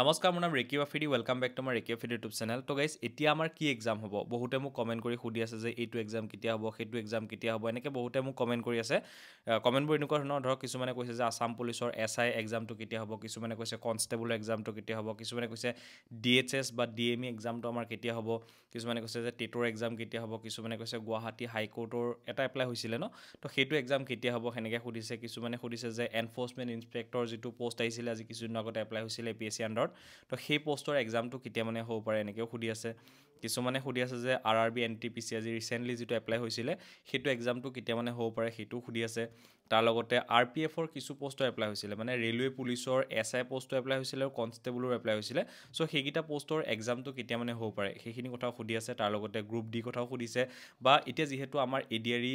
নমস্কাৰ মোৰ নাম ৰেকি ৱাফিডি ৱেলকাম বেক টু মাই ৰেকি ৱাফিডি ইউটিউব চেনেল তো গাইজ এতিয়া আমাৰ কি এক্সাম হ'ব বহুতে মোক কমেণ্ট কৰি সুধি আছে যে এইটো এক্সাম কেতিয়া হ'ব সেইটো এক্সাম কেতিয়া হ'ব এনেকৈ বহুতে মোক কমেণ্ট কৰি আছে কমেণ্টবোৰ এনেকুৱা ধৰণৰ ধৰক কিছুমানে কৈছে যে আছাম পুলিচৰ SI এক্সামটো কেতিয়া হ'ব কিছুমানে কৈছে কনষ্টেবলৰ এক্সামটো কেতিয়া হ'ব কিছুমানে কৈছে DHS বা DME এক্সামটো আমাৰ কেতিয়া হ'ব কিছুমানে কৈছে যে টেটৰ এক্সাম কেতিয়া হ'ব কিছুমানে কৈছে গুৱাহাটী হাইকোৰ্টৰ এটা এপ্লাই হৈছিলে ন তো সেইটো এক্সাম কেতিয়া হ'ব সেনেকৈ সুধিছে কিছুমানে সুধিছে যে এনফ'ৰ্চমেণ্ট ইনস্পেক্টৰ যিটো পষ্ট আহিছিলে আজি কিছুদিনৰ আগতে এপ্লাই হৈছিলে APSC আণ্ডাৰত তো সেই পষ্টৰ এক্সামটো কেতিয়া মানে হ'ব পাৰে এনেকৈও সুধি আছে কিছুমানে সুধি আছে যে RRB NTPC আজি ৰিচেণ্টলি যিটো এপ্লাই হৈছিলে সেইটো এক্সামটো কেতিয়া মানে হ'ব পাৰে সেইটোও সুধি আছে তাৰ লগতে RPFৰ কিছু পষ্টৰ এপ্লাই হৈছিলে মানে ৰেলৱে পুলিচৰ SI পষ্টটো এপ্লাই হৈছিলে আৰু কনষ্টেবলৰ এপ্লাই হৈছিলে চ' সেইকেইটা পষ্টৰ এক্সামটো কেতিয়া মানে হ'ব পাৰে সেইখিনি কথাও সুধি আছে তাৰ লগতে গ্ৰুপ ডি কথাও সুধিছে বা এতিয়া যিহেতু আমাৰ ADRE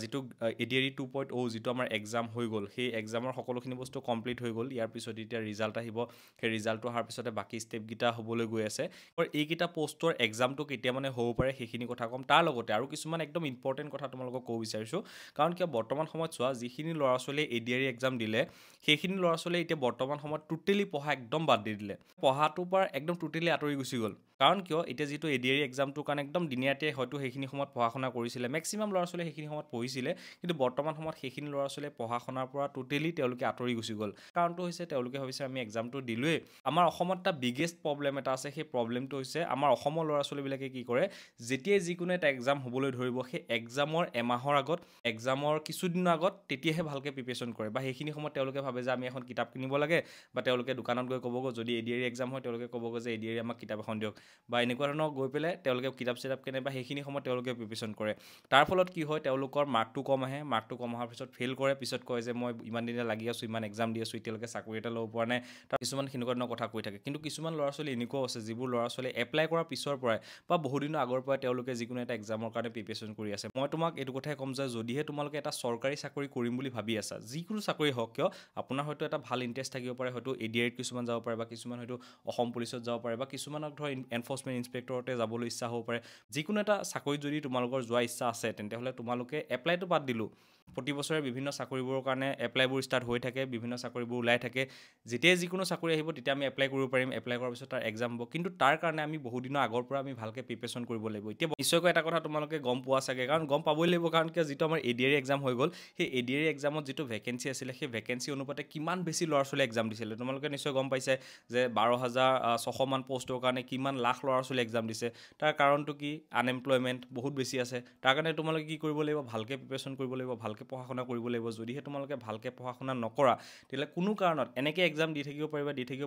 যিটো ADRE 2.0 যিটো আমাৰ এক্সাম হৈ গ'ল সেই এক্সামৰ সকলোখিনি বস্তু কমপ্লিট হৈ গ'ল ইয়াৰ পিছত এতিয়া ৰিজাল্ট আহিব সেই ৰিজাল্টটো অহাৰ পিছতে বাকী ষ্টেপকেইটা হ'বলৈ গৈ আছে আৰু এইকেইটা পষ্টৰ এক্সামটো কেতিয়া মানে হ'ব পাৰে সেইখিনি কথা ক'ম তাৰ লগতে আৰু কিছুমান একদম ইম্পৰ্টেণ্ট কথা তোমালোকক ক'ব বিচাৰিছোঁ কাৰণ কিয় বৰ্তমান সময়ত চোৱা যিখিনি ল'ৰা ছোৱালীয়ে ADRE এক্সাম দিলে সেইখিনি ল'ৰা ছোৱালীয়ে এতিয়া বৰ্তমান সময়ত টোটেলি পঢ়া একদম বাদ দি দিলে পঢ়াটোৰ পৰা একদম টোটেলি আঁতৰি গুচি গ'ল কাৰণ কিয় এতিয়া যিটো ADRE এক্সামটোৰ কাৰণে একদম দিনীয়াতে হয়তো সেইখিনি সময়ত পঢ়া শুনা কৰিছিলে মেক্সিমাম ল'ৰা ছোৱালীয়ে সেইখিনি সময়ত পঢ়িছিলে কিন্তু বৰ্তমান সময়ত সেইখিনি ল'ৰা ছোৱালীয়ে পঢ়া শুনাৰ পৰা টোটেলি তেওঁলোকে আঁতৰি গুচি গ'ল কাৰণটো হৈছে তেওঁলোকে ভাবিছে আমি এক্সামটো দিলোৱেই আমাৰ অসমত এটা বিগেষ্ট প্ৰব্লেম এটা আছে সেই প্ৰব্লেমটো হৈছে আমাৰ অসমৰ ল'ৰা ছোৱালীবিলাকে কি কৰে যেতিয়াই যিকোনো এটা এক্সাম হ'বলৈ ধৰিব সেই এক্সামৰ এমাহৰ আগত এক্সামৰ কিছুদিনৰ আগত তেতিয়াহে ভালকৈ প্ৰিপেৰেশ্যন কৰে বা সেইখিনি সময়ত তেওঁলোকে ভাবে যে আমি এখন কিতাপ কিনিব লাগে বা তেওঁলোকে দোকানত গৈ ক'বগৈ যদি ADRE এক্সাম হয় তেওঁলোকে ক'বগৈ যে ADRE আমাক কিতাপ এখন দিয়ক বা এনেকুৱা ধৰণৰ গৈ পেলাই তেওঁলোকে কিতাপ চিতাপ কিনে বা সেইখিনি সময়ত তেওঁলোকে প্ৰিপেৰেশ্যন কৰে তাৰ ফলত কি হয় তেওঁলোকৰ মাৰ্কটো কম আহে মাৰ্কটো কম অহাৰ পিছত ফেইল কৰে পিছত কয় যে মই ইমান দিনে লাগি আছোঁ ইমান এক্সাম দি আছোঁ এতিয়ালৈকে চাকৰি এটা ল'ব পৰা নাই তাৰ কিছুমান সেনেকুৱা ধৰণৰ কথা কৈ থাকে কিন্তু কিছুমান ল'ৰা ছোৱালী এনেকুৱাও আছে যিবোৰ ল'ৰা ছোৱালী এপ্লাই কৰাৰ পিছৰ পৰাই বা বহুদিনৰ আগৰ পৰাই তেওঁলোকে যিকোনো এটা এক্সামৰ কাৰণে প্ৰিপেৰেশ্যন কৰি আছে মই তোমাক এইটো কথাই ক'ম যে যদিহে তোমালোকে এটা চৰকাৰী চাকৰি কৰিম বুলি ভাবি আছা যিকোনো চাকৰি হওক কিয় আপোনাৰ হয়তো এটা ভাল ইণ্টাৰেষ্ট থাকিব পাৰে হয়তো ADREত কিছুমান যাব পাৰে বা কিছুমান হয়তো অসম পুলিচত যাব পাৰে বা কিছুমানক ধৰ এনফ'ৰ্চমেণ্ট ইনস্পেক্টৰতে যাবলৈ ইচ্ছা হ'ব পাৰে যিকোনো এটা চাকৰিত যদি তোমালোকৰ যোৱা ইচ্ছা আছে তেন্তে হ'লে তোমালোকে এপ্লাইটো বাদ দিলোঁ প্ৰতি বছৰে বিভিন্ন চাকৰিবোৰৰ কাৰণে এপ্লাইবোৰ ষ্টাৰ্ট হৈ থাকে বিভিন্ন চাকৰিবোৰ ওলাই থাকে যেতিয়াই যিকোনো চাকৰি আহিব তেতিয়া আমি এপ্লাই কৰিব পাৰিম এপ্লাই কৰাৰ পিছত তাৰ এক্সাম হ'ব কিন্তু তাৰ কাৰণে আমি বহুদিনৰ আগৰ পৰা আমি ভালকৈ প্ৰিপেৰেশ্যন কৰিব লাগিব এতিয়া নিশ্চয়কৈ এটা কথা তোমালোকে গম পোৱা চাগে কাৰণ গম পাবই লাগিব কাৰণ কিয় যিটো আমাৰ ADRE এক্সাম হৈ গ'ল সেই ADRE এক্সামত যিটো ভেকেঞ্চি আছিলে সেই ভেকেঞ্চি অনুপাতে কিমান বেছি ল'ৰা ছোৱালীয়ে এক্সাম দিছিলে তোমালোকে নিশ্চয় গম পাইছে যে 12,600 পষ্টৰ কাৰণে কিমান লাখ ল'ৰা ছোৱালীয়ে এক্সাম দিছে তাৰ কাৰণটো কি আনএমপ্লয়মেণ্ট বহুত বেছি আছে তাৰ কাৰণে তোমালোকে কি কৰিব লাগিব ভালকৈ প্ৰিপেৰেশ্যন কৰিব লাগিব ভালকৈ পঢ়া শুনা কৰিব লাগিব যদিহে তোমালোকে ভালকৈ পঢ়া শুনা নকৰা তেতিয়াহ'লে কোনো কাৰণত এনেকৈ এক্সাম দি থাকিব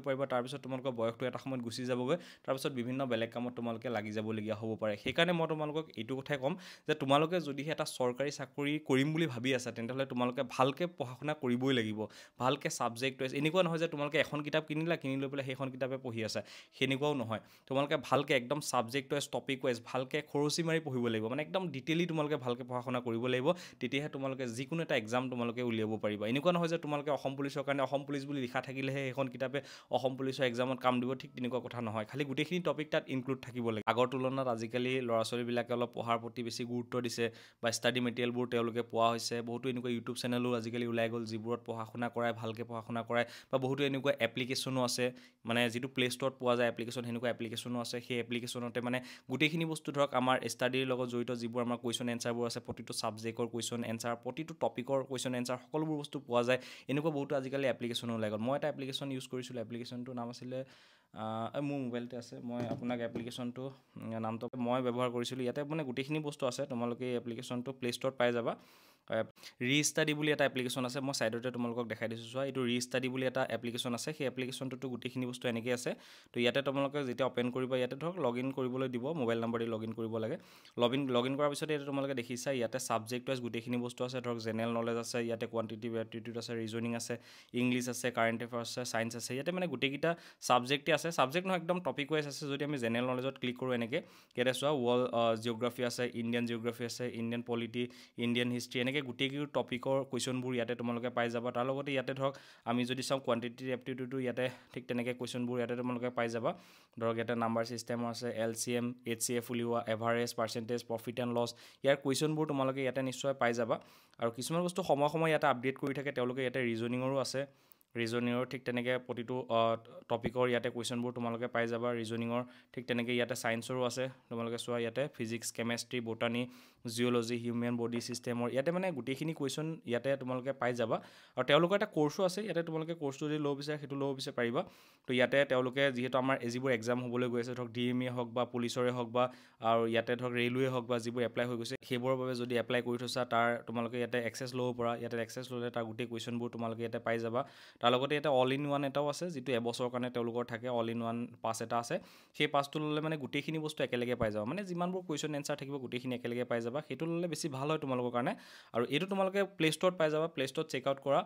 পাৰিবা তাৰপিছত তোমালোকৰ বয়সটো এটা সময়ত গুচি যাবগৈ তাৰপিছত বিভিন্ন বেলেগ কামত তোমালোকে লাগি যাবলগীয়া হ'ব পাৰে সেইকাৰণে মই তোমালোকক এইটো কথাই ক'ম যে তোমালোকে যদিহে এটা চৰকাৰী চাকৰি কৰিম বুলি ভাবি আছা তেতিয়াহ'লে তোমালোকে ভালকৈ পঢ়া শুনা কৰিবই লাগিব ভালকৈ ছাবজেক্ট ৱাইজ এনেকুৱা নহয় যে তোমালোকে এখন কিতাপ কিনি লৈ পেলাই সেইখন কিতাপে পঢ়ি আছা সেনেকুৱাও নহয় তোমালোকে ভালকৈ একদম ছাবজেক্ট ৱাইজ টপিক ৱাইজ ভালকৈ খৰচি মাৰি পঢ়িব লাগিব মানে একদম ডিটেইলি তোমালোকে ভালকৈ পঢ়া শুনা কৰিব লাগিব তেতিয়াহে তোমালোকে যিকোনো এটা এক্সাম তোমালোকে উলিয়াব পাৰিবা এনেকুৱা নহয় যে তোমালোকে অসম পুলিচৰ কাৰণে অসম পুলিচ বুলি লিখা থাকিলেহে সেইখন কিতাপে অসম পুলিচৰ এক্সামত কাম দিব ঠিক তেনেকুৱা কথা নহয় খালি গোটেইখিনি টপিক তাত ইনক্লুড থাকিব লাগে আগৰ তুলনাত আজিকালি ল'ৰা ছোৱালীবিলাকে অলপ পঢ়াৰ প্ৰতি বেছি গুৰুত্ব দিছে বা ষ্টাডি মেটেৰিয়েলবোৰ তেওঁলোকে পোৱা হৈছে বহুতো এনেকুৱা ইউটিউব চেনেলো আজিকালি ওলাই গ'ল যিবোৰত পঢ়া শুনা কৰাই ভালকৈ পঢ়া শুনা কৰাই বা বহুতো এনেকুৱা এপ্লিকেশ্যনো আছে মানে যিটো প্লে ষ্ট'ৰত পোৱা যায় এপ্লিকেশ্যন সেনেকুৱা এপ্লিকেশ্যনো আছে সেই এপ্লিকেশ্যনতে মানে গোটেইখিনি বস্তু ধৰক আমাৰ ষ্টাডিৰ লগত জড়িত যিবোৰ আমাৰ কুৱেশ্যন এনচাৰবোৰ আছে প্ৰতিটো ছাবজেক্টৰ কুৱেশ্যন এনচাৰ প্ৰতিটো টপিকৰ কুৱেশ্যন এনচাৰ সকলোবোৰ বস্তু পোৱা যায় এনেকুৱা বহুতো আজিকালি এপ্লিকেশ্যনো ওলাই গ'ল মই এটা এপ্লিকেশ্যন ইউজ কৰিছিলোঁ এপ্লিকেশ্যনটোৰ নাম আছিলে মোৰ মোবাইলতে আছে মই আপোনাক এপ্লিকেশ্যনটো নামটো মই ব্যৱহাৰ কৰিছিলোঁ ইয়াতে মানে গোটেইখিনি বস্তু আছে তোমালোকে এই এপ্লিকেশ্যনটো প্লে ষ্ট'ৰত পাই যাবা ৰিষ্টাডি বুলি এটা এপ্লিকেশ্যন আছে মই ছাইডতে তোমালোকক দেখাই দিছোঁ চোৱা এইটো ৰিষ্টাডি বুলি এটা এপ্লিকেশ্যন আছে সেই এপ্লিকেশ্যনটোতো গোটেইখিনি বস্তু এনেকৈ আছে তো ইয়াতে তোমালোকে যেতিয়া অ'পেন কৰিবা ইয়াতে ধৰক লগ ইন কৰিবলৈ দিব mobile number the log in কৰিব লাগে লগ ইন কৰাৰ পিছত ইয়াতে তোমালোকে দেখিছা ইয়াতে ছাবজেক্ট ৱাইজ গোটেইখিনি বস্তু আছে ধৰক জেনেৰেল নলেজ আছে ইয়াতে কোৱান্টিটিভ এপ্টিটিউড আছে ৰিজনিং আছে ইংলিছ আছে কাৰেণ্ট এফেয়াৰ্ছ আছে ছায়েন্স আছে ইয়াতে মানে গোটেইকেইটা ছাবজেক্টে আছে ছাবজেক্ট নহয় একদম টপিক ৱাইজ আছে যদি আমি জেনেৰেল নলেজত ক্লিক কৰোঁ এনেকৈ ইয়াতে চোৱা ৱৰ্ল্ড জিঅ'গ্ৰাফী আছে ইণ্ডিয়ান জিঅ'গ্ৰাফী আছে ইণ্ডিয়ান পলিটি ইণ্ডিয়ান হিষ্ট্ৰী এনেকৈ গোটেইকেইটা টপিকৰ কুৱেশ্যনবোৰ ইয়াতে তোমালোকে পাই যাবা তাৰ লগতে ইয়াতে ধৰক আমি যদি চাওঁ কোৱান্টিটিভ এপ্টিটিউডো ইয়াতে ঠিক তেনেকৈ কুৱেশ্যনবোৰ ইয়াতে তোমালোকে পাই যাবা ধৰক ইয়াতে নাম্বাৰ ছিষ্টেমৰ আছে LCM HCF উলিওৱা average percentage profit and loss ইয়াৰ কুৱেশ্যনবোৰ তোমালোকে ইয়াতে নিশ্চয় পাই যাবা আৰু কিছুমান বস্তু সময়ে ইয়াতে আপডেট কৰি থাকে তেওঁলোকে ইয়াতে ৰিজনিঙৰো আছে ৰিজনিঙৰ ঠিক তেনেকৈ প্ৰতিটো টপিকৰ ইয়াতে কুৱেশ্যনবোৰ তোমালোকে পাই যাবা। ৰিজনিঙৰ ঠিক তেনেকৈ ইয়াতে ছায়েন্সৰো আছে, তোমালোকে চোৱা ইয়াতে physics, chemistry, botany, zoology, human body ছিষ্টেমৰ ইয়াতে মানে গোটেইখিনি কুৱেশ্যন ইয়াতে তোমালোকে পাই যাবা। আৰু তেওঁলোকৰ এটা কৰ্চো আছে, ইয়াতে তোমালোকে কৰ্চটো যদি ল'ব বিচাৰে সেইটো ল'ব বিচাৰে পাৰিবা। তো ইয়াতে তেওঁলোকে যিহেতু আমাৰ যিবোৰ এক্সাম হ'বলৈ গৈ আছে, ধৰক DME হওক বা পুলিচৰে হওক বা আৰু ইয়াতে ধৰক ৰেলৱে হওক বা যিবোৰ এপ্লাই হৈ গৈছে সেইবোৰৰ বাবে যদি এপ্লাই কৰি থৈছা তাৰ তোমালোকে ইয়াতে এক্সেছ ল'ব পৰা। ইয়াতে এক্সেছ ল'লে তাৰ গোটেই কুৱেশ্যনবোৰ তোমালোকে ইয়াতে পাই যাবা। তাৰ লগতে ইয়াতে অল ইন ওৱান এটাও আছে, যিটো এবছৰৰ কাৰণে তেওঁলোকৰ থাকে। অল ইন ওৱান পাছ এটা আছে, সেই পাছটো ল'লে মানে গোটেইখিনি বস্তু একেলগে পাই যাবা, মানে যিমানবোৰ কুৱেশ্যন এনচাৰ থাকিব গোটেইখিনি একেলগে পাই যাবা। সেইটো ল'লে বেছি ভাল হয় তোমালোকৰ কাৰণে। আৰু এইটো তোমালোকে প্লে ষ্ট'ৰত পাই যাবা, প্লে ষ্ট'ৰত চেক আউট কৰা।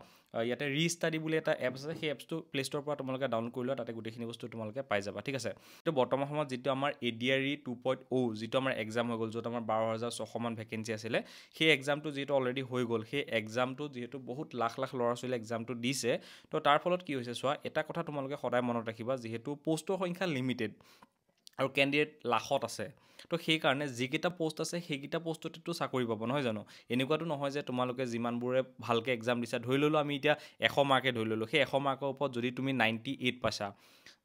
ইয়াতে ৰিষ্টাডি বুলি এটা এপ আছে, সেই এপছটো প্লে ষ্ট'ৰৰ পৰা তোমালোকে ডাউনলোড কৰি লোৱা, তাতে গোটেইখিনি বস্তু তোমালোকে পাই যাবা, ঠিক আছে। তো বৰ্তমান সময়ত যিটো আমাৰ ADRE 2.0 যিটো আমাৰ এক্সাম হৈ গ'ল, য'ত আমাৰ 12,600 মান ভেকেঞ্চি আছিলে, সেই এক্সামটো যিহেতু অলৰেডি হৈ গ'ল, সেই এক্সামটো যিহেতু বহুত লাখ লাখ ল'ৰা ছোৱালীয়ে এক্সামটো দিছে, তো তাৰ ফলত কি হৈছে চোৱা, এটা কথা তোমালোকে সদায় মনত ৰাখিবা, যিহেতু পষ্টৰ সংখ্যা লিমিটেড আৰু কেণ্ডিডেট লাখত আছে, তো সেইকাৰণে যিকেইটা পষ্ট আছে সেইকেইটা পষ্টতেতো চাকৰি পাব, নহয় জানো? এনেকুৱাতো নহয় যে তোমালোকে যিমানবোৰে ভালকৈ এক্সাম দিছা, ধৰি ল'লোঁ আমি এতিয়া 100 মাৰ্কে ধৰি ল'লোঁ, সেই 100 মাৰ্কৰ ওপৰত যদি তুমি 98 পাইছা,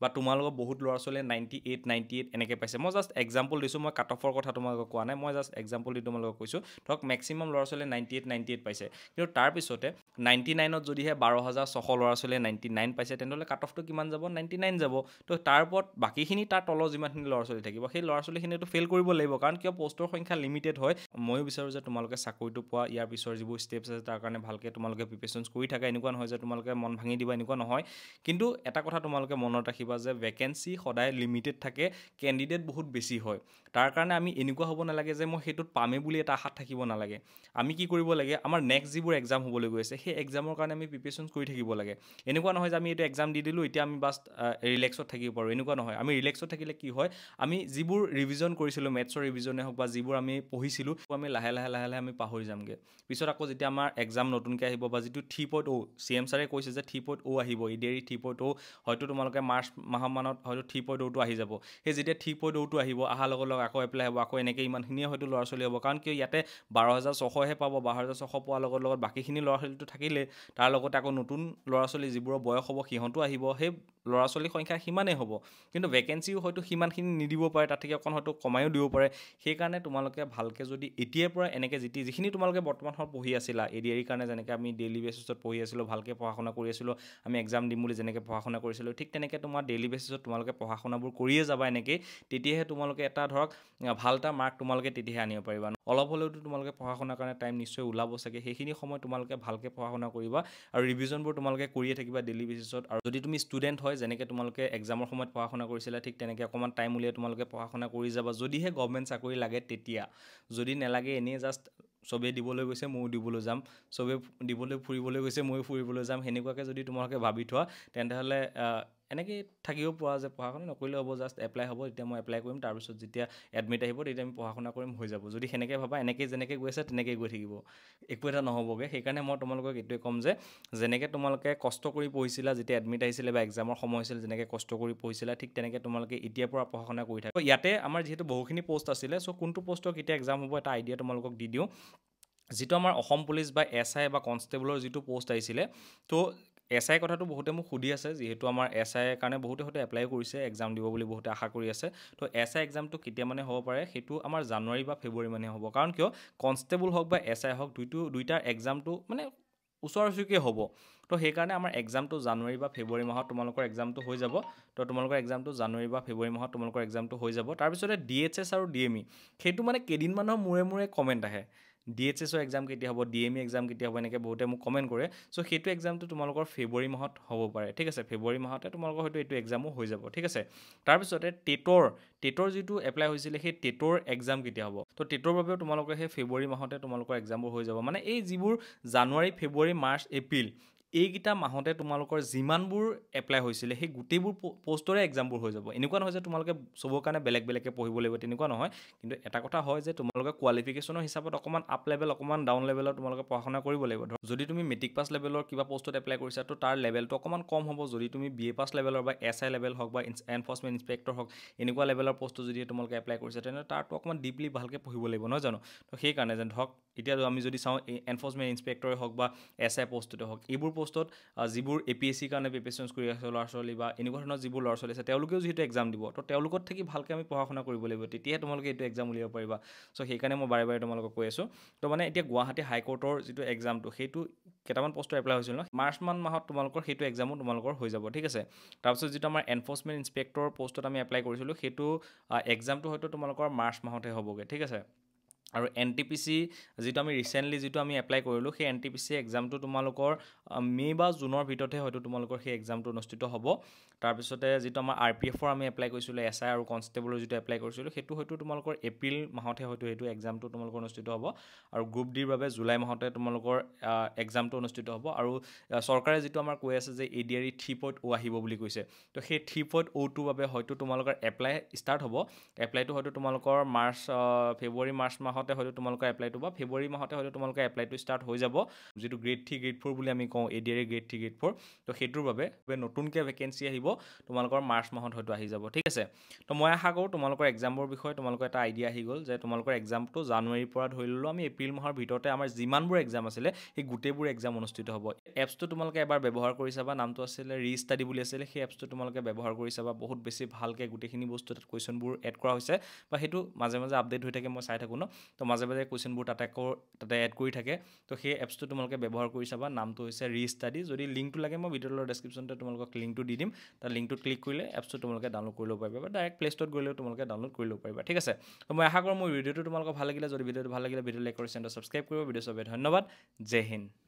বা তোমালোকৰ বহুত ল'ৰা ছোৱালীয়ে 98 এনেকৈ পাইছে, মই জাষ্ট এক্সাম্পল দিছোঁ, মই কাট অফৰ কথা তোমালোকক কোৱা নাই, মই জাষ্ট এক্সাম্পল দি তোমালোকক কৈছোঁ। ধৰক মেক্সিমাম ল'ৰা ছোৱালীয়ে 98 পাইছে, কিন্তু তাৰপিছতে 99ত যদিহে 12,600 ল'ৰা ছোৱালীয়ে 99 পাইছে, তেনেহ'লে কাট অফটো কিমান যাব? 99 যাব। তো তাৰ ওপৰত বাকীখিনি তাৰ তলৰ যিমানখিনি ল'ৰা ছোৱালী থাকিব, সেই ল'ৰা ছোৱালীখিনিতো ফেইল কৰিব লাগিব, কাৰণ কিয় পষ্টৰ সংখ্যা লিমিটেড হয়। ময়ো বিচাৰোঁ যে তোমালোকে চাকৰিটো পোৱা, ইয়াৰ পিছৰ যিবোৰ ষ্টেপছ আছে তাৰ কাৰণে ভালকৈ তোমালোকে প্ৰিপেৰেশ্যনছ কৰি থাকা। এনেকুৱা নহয় যে তোমালোকে মন ভাঙি দিবা, এনেকুৱা নহয়। কিন্তু এটা কথা তোমালোকে মনত ৰাখিবা যে ভেকেঞ্চি সদায় লিমিটেড থাকে, কেণ্ডিডেট বহুত বেছি হয়। তাৰ কাৰণে আমি এনেকুৱা হ'ব নালাগে যে মই সেইটোত পামেই বুলি এটা আশাত থাকিব নালাগে। আমি কি কৰিব লাগে, আমাৰ নেক্সট যিবোৰ এক্সাম হ'বলৈ গৈ আছে সেই এক্সামৰ কাৰণে আমি প্ৰিপেৰেশ্যনছ কৰি থাকিব লাগে। এনেকুৱা নহয় যে আমি এইটো এক্সাম দি দিলোঁ, এতিয়া আমি বাছ ৰিলেক্সত থাকিব পাৰোঁ, এনেকুৱা নহয়। আমি ৰিলেক্সত থাকিলে কি হয়, আমি যিবোৰ ৰিভিজন কৰিছিলোঁ, মেথছৰ ৰিভিজনে হওক বা যিবোৰ আমি পঢ়িছিলোঁ, আমি লাহে লাহে আমি পাহৰি যামগৈ। পিছত আকৌ যেতিয়া আমাৰ এক্সাম নতুনকৈ আহিব, বা যিটো 3.0 CM ছাৰে কৈছে যে 3.0 আহিব, ADRE 3.0, হয়তো তোমালোকে মাৰ্চ মাহমানত হয়তো 3.0টো আহি যাব। সেই যেতিয়া 3.0টো আহিব, অহাৰ লগে লগে আকৌ এপ্লাই হ'ব, আকৌ এনেকৈ ইমানখিনিয়ে হয়তো ল'ৰা ছোৱালী হ'ব, কাৰণ কিয় ইয়াতে 12,600হে পাব। 12,600 পোৱাৰ লগত বাকীখিনি ল'ৰা ছোৱালীটো থাকিলেই, তাৰ লগতে আকৌ নতুন ল'ৰা ছোৱালী যিবোৰৰ বয়স হ'ব সিহঁতো আহিব, সেই ল'ৰা ছোৱালীৰ সংখ্যা সিমানেই হ'ব, কিন্তু ভেকেঞ্চিও হয়তো সিমানখিনি নিদিব পাৰে, তাত থেকে অকণ হয়তো কমায়ো দিব পাৰে। সেইকাৰণে তোমালোকে ভালকৈ যদি এতিয়াৰ পৰা এনেকৈ যিখিনি তোমালোকে বৰ্তমান সময়ত পঢ়ি আছিলা, ADRE কাৰণে যেনেকৈ আমি ডেইলি বেচিছত পঢ়ি আছিলোঁ, ভালকৈ পঢ়া শুনা কৰি আছিলোঁ, আমি এক্সাম দিম বুলি যেনেকৈ পঢ়া শুনা কৰিছিলোঁ, ঠিক তেনেকৈ তোমাৰ ডেইলি বেচিছত তোমালোকে পঢ়া শুনাবোৰ কৰিয়ে যাবা এনেকৈ। তেতিয়াহে তোমালোকে এটা ধৰক ভাল এটা মাৰ্ক তোমালোকে তেতিয়াহে আনিব পাৰিবা। অলপ হ'লেওতো তোমালোকে পঢ়া শুনাৰ কাৰণে টাইম নিশ্চয় ওলাব চাগে, সেইখিনি সময় তোমালোকে ভালকৈ পঢ়া শুনা কৰিবা আৰু ৰিভিজনবোৰ তোমালোকে কৰিয়ে থাকিবা ডেইলি বেচিছত। আৰু যদি তুমি ষ্টুডেণ্ট হয়, যেনেকৈ তোমালোকে এক্সামৰ সময়ত পঢ়া শুনা কৰিছিলা, ঠিক তেনেকৈ অকণমান টাইম উলিয়াই তোমালোকে পঢ়া শুনা কৰি যাবা, যদিহে গভৰ্ণমেণ্ট চাকৰি লাগে তেতিয়া। যদি নালাগে, এনেই জাষ্ট চবেই দিবলৈ গৈছে ময়ো দিবলৈ যাম, চবেই দিবলৈ ফুৰিবলৈ গৈছে ময়ো ফুৰিবলৈ যাম, সেনেকুৱাকৈ যদি তোমালোকে ভাবি থোৱা, তেন্তেহ'লে এনেকৈ থাকিব পৰা যে পঢ়া শুনা নকৰিলে হ'ব, জাষ্ট এপ্লাই হ'ব, তেতিয়া মই এপ্লাই কৰিম, তাৰপিছত যেতিয়া এডমিট আহিব তেতিয়া আমি পঢ়া শুনা কৰিম, হৈ যাব। যদি সেনেকৈ ভাবা, এনেকৈ যেনেকৈ গৈ আছে তেনেকৈ গৈ থাকিব, একো এটা নহ'বগৈ। সেইকাৰণে মই তোমালোকক এইটোৱে ক'ম যে যেনেকৈ তোমালোকে কষ্ট কৰি পঢ়িছিলা, যেতিয়া এডমিট আহিছিলে বা এক্সামৰ সময় হৈছিল, যেনেকৈ কষ্ট কৰি পঢ়িছিলা, ঠিক তেনেকৈ তোমালোকে এতিয়াৰ পৰা পঢ়া শুনা কৰি থাকা। ইয়াতে আমাৰ যিহেতু বহুখিনি পষ্ট আছিলে, চ' কোনটো পষ্টৰ কেতিয়া এক্সাম হ'ব এটা আইডিয়া তোমালোকক দি দিওঁ। যিটো আমাৰ অসম পুলিচ বা SI বা কনষ্টেবলৰ যিটো পষ্ট আহিছিলে, তো SI কথাটো বহুতে মোক সুধি আছে, যিহেতু আমাৰ SI কাৰণে বহুতে হয়তো এপ্লাই কৰিছে, এক্সাম দিব বুলি বহুতে আশা কৰি আছে। তো SI এক্সামটো কেতিয়া মানে হ'ব পাৰে, সেইটো আমাৰ জানুৱাৰী বা ফেব্ৰুৱাৰী মানে হ'ব, কাৰণ কিয় কনষ্টেবল হওক বা SI হওক দুইটাৰ এক্সামটো মানে ওচৰা ওচৰিকৈ হ'ব। তো সেইকাৰণে আমাৰ এক্সামটো জানুৱাৰী বা ফেব্ৰুৱাৰী মাহত তোমালোকৰ এক্সামটো হৈ যাব। তো তোমালোকৰ এক্সামটো জানুৱাৰী বা ফেব্ৰুৱাৰী মাহত তোমালোকৰ এক্সামটো হৈ যাব। তাৰপিছতে DHS আৰু DME, সেইটো মানে কেইদিনমানৰ মূৰে কমেণ্ট আহে, DHSৰ এক্সাম কেতিয়া হ'ব, DME এক্সাম কেতিয়া হ'ব, এনেকৈ বহুতে মোক কমেণ্ট কৰে। চ' সেইটো এক্সামটো তোমালোকৰ ফেব্ৰুৱাৰী মাহত হ'ব পাৰে, ঠিক আছে। ফেব্ৰুৱাৰী মাহতে তোমালোকৰ হয়তো এইটো এক্সামো হৈ যাব, ঠিক আছে। তাৰপিছতে টেটৰ যিটো এপ্লাই হৈছিলে, সেই টেটৰ এক্সাম কেতিয়া হ'ব, তো টেটৰ বাবেও তোমালোকৰ সেই ফেব্ৰুৱাৰী মাহতে তোমালোকৰ এক্সামবোৰ হৈ যাব। মানে এই যিবোৰ জানুৱাৰী, ফেব্ৰুৱাৰী, মাৰ্চ, এপ্ৰিল, এইকেইটা মাহতে তোমালোকৰ যিমানবোৰ এপ্লাই হৈছিলে সেই গোটেইবোৰ পষ্টৰে এক্সামবোৰ হৈ যাব। এনেকুৱা নহয় যে তোমালোকে চবৰ কাৰণে বেলেগ বেলেগকৈ পঢ়িব লাগিব, তেনেকুৱা নহয়। কিন্তু এটা কথা হয় যে তোমালোকে কোৱালিফিকেশ্যনৰ হিচাপত অকণমান আপ লেভেল, অকণমান ডাউন লেভেলত তোমালোকে পঢ়া শুনা কৰিব লাগিব। ধৰক যদি তুমি মেট্ৰিক পাছ লেভেলৰ কিবা পষ্টত এপ্লাই কৰিছা, তো তাৰ লেভেলটো অকণমান কম হ'ব। যদি তুমি BA পাছ লেভেলৰ বা SI লেভেল হওক বা এনফৰ্চমেণ্ট ইনস্পেক্টৰ হওক, এনেকুৱা লেভেলৰ পষ্টটো যদি তোমালোকে এপ্লাই কৰিছা, তেনেহ'লে তাৰটো অকণমান ডিপলি ভালকৈ পঢ়িব লাগিব, নহয় জানো? তো সেইকাৰণে যেন ধৰক এতিয়া আমি যদি চাওঁ এনফৰ্চমেণ্ট ইনস্পেক্টৰে হওক বা SI পষ্টতে হওক, এইবোৰ পোষ্টত যিবোৰ APSC কাৰণে প্ৰিপেৰেশ্যনছ কৰি আছে ল'ৰা ছোৱালী বা এনেকুৱা ধৰণৰ যিবোৰ ল'ৰা ছোৱালী আছে তেওঁলোকেও যিহেতু এক্সাম দিব তো তেওঁলোকত থাকি ভালকৈ আমি পঢ়া শুনা কৰিব লাগিব তেতিয়াহে তোমালোকে এইটো এক্সাম উলিয়াব পাৰিবা চ' সেইকাৰণে মই বাৰে বাৰে তোমালোকক কৈ আছোঁ তো মানে এতিয়া গুৱাহাটী হাইকোৰ্টৰ যিটো এক্সামটো সেইটো কেইটামান পোষ্টৰ এপ্লাই হৈছিল ন মাৰ্চ মাহত তোমালোকৰ সেইটো এক্সামো তোমালোকৰ হৈ যাব ঠিক আছে তাৰপিছত যিটো আমাৰ এনফৰ্চমেণ্ট ইনস্পেক্টৰ পোষ্টত আমি এপ্লাই কৰিছিলোঁ সেইটো এক্সামটো হয়তো তোমালোকৰ মাৰ্চ মাহতে হ'বগৈ ঠিক আছে আৰু NTPC যিটো আমি ৰিচেণ্টলি যিটো আমি এপ্লাই কৰিলোঁ সেই NTPC এক্সামটো তোমালোকৰ মে' বা জুনৰ ভিতৰতহে হয়তো তোমালোকৰ সেই এক্সামটো অনুষ্ঠিত হ'ব তাৰপিছতে যিটো আমাৰ RPFৰ আমি এপ্লাই কৰিছিলোঁ SI আৰু কনষ্টেবলৰ যিটো এপ্লাই কৰিছিলোঁ সেইটো হয়তো তোমালোকৰ এপ্ৰিল মাহতহে হয়তো সেইটো এক্সামটো তোমালোকৰ অনুষ্ঠিত হ'ব আৰু গ্ৰুপ ডিৰ বাবে জুলাই মাহতে তোমালোকৰ এক্সামটো অনুষ্ঠিত হ'ব আৰু চৰকাৰে যিটো আমাৰ কৈ আছে যে ADRE 3.0 আহিব বুলি কৈছে তো সেই 3.0টোৰ বাবে হয়তো তোমালোকৰ এপ্লাই ষ্টাৰ্ট হ'ব এপ্লাইটো হয়তো তোমালোকৰ ফেব্ৰুৱাৰী মাৰ্চ মাহতে হয়তো তোমালোকৰ এপ্লাইটো বা ফেব্ৰুৱাৰী মাহতে হয়তো তোমালোকৰ এপ্লাইটো ষ্টাৰ্ট হৈ যাব যিটো গ্ৰেড 3 গ্ৰেড 4 বুলি আমি কওঁ ADRE গ্ৰেড 3 গ্ৰেড 4 তো সেইটোৰ বাবে নতুনকৈ ভেকেঞ্চি আহিব তোমালোকৰ মাৰ্চ মাহত হয়তো আহি যাব ঠিক আছে তো মই আশা কৰোঁ তোমালোকৰ এক্সামৰ বিষয়ে তোমালোকৰ এটা আইডিয়া আহি গ'ল যে তোমালোকৰ এক্সামটো জানুৱাৰীৰ পৰা ধৰি ল'লোঁ আমি এপ্ৰিল মাহৰ ভিতৰতে আমাৰ যিমানবোৰ এক্সাম আছিলে সেই গোটেইবোৰ এক্সাম অনুষ্ঠিত হ'ব এপছটো তোমালোকে এবাৰ ব্যৱহাৰ কৰি চাবা নামটো আছিলে ৰিষ্টাডি বুলি আছিলে সেই এপছটো তোমালোকে ব্যৱহাৰ কৰি চাবা বহুত বেছি ভালকৈ গোটেইখিনি বস্তু তাত কুৱেশ্যনবোৰ এড কৰা হৈছে বা সেইটো মাজে মাজে আপডেট হৈ থাকে মই চাই থাকোঁ ন তো মাজে মাজে কুৱেশ্যনবোৰ তাতে এড কৰি থাকে তো সেই এপছটো তোমালোকে ব্যৱহাৰ কৰি চাবা নামটো হৈছে ৰিষ্টাডি যদি লিংকটো লাগে মই ভিডিঅ'ৰ ডেছক্ৰিপশ্যনতে তোমালোকক লিংকটো দি দিম তাৰ লিংকটোত ক্লিক কৰিলে এপছটো তোমালোকে ডাউনলোড কৰি ল'ব পাৰিবা বা ডাইৰেক্ট প্লে ষ্ট'ৰত গ'লেও তোমালোকে ডাউনলোড কৰি ল'ব পাৰিবা ঠিক আছে তো মই আশা কৰোঁ মোৰ ভিডিঅ'টো তোমালোকৰ ভাল লাগিলে যদি ভিডিঅ'টো ভাল লাগিলে ভিডিঅ' লাইক কৰি চেনেলটো ছাবস্ক্ৰাইব কৰিব ভিডিঅ' চবে ধন্যবাদ জয় হিন্দ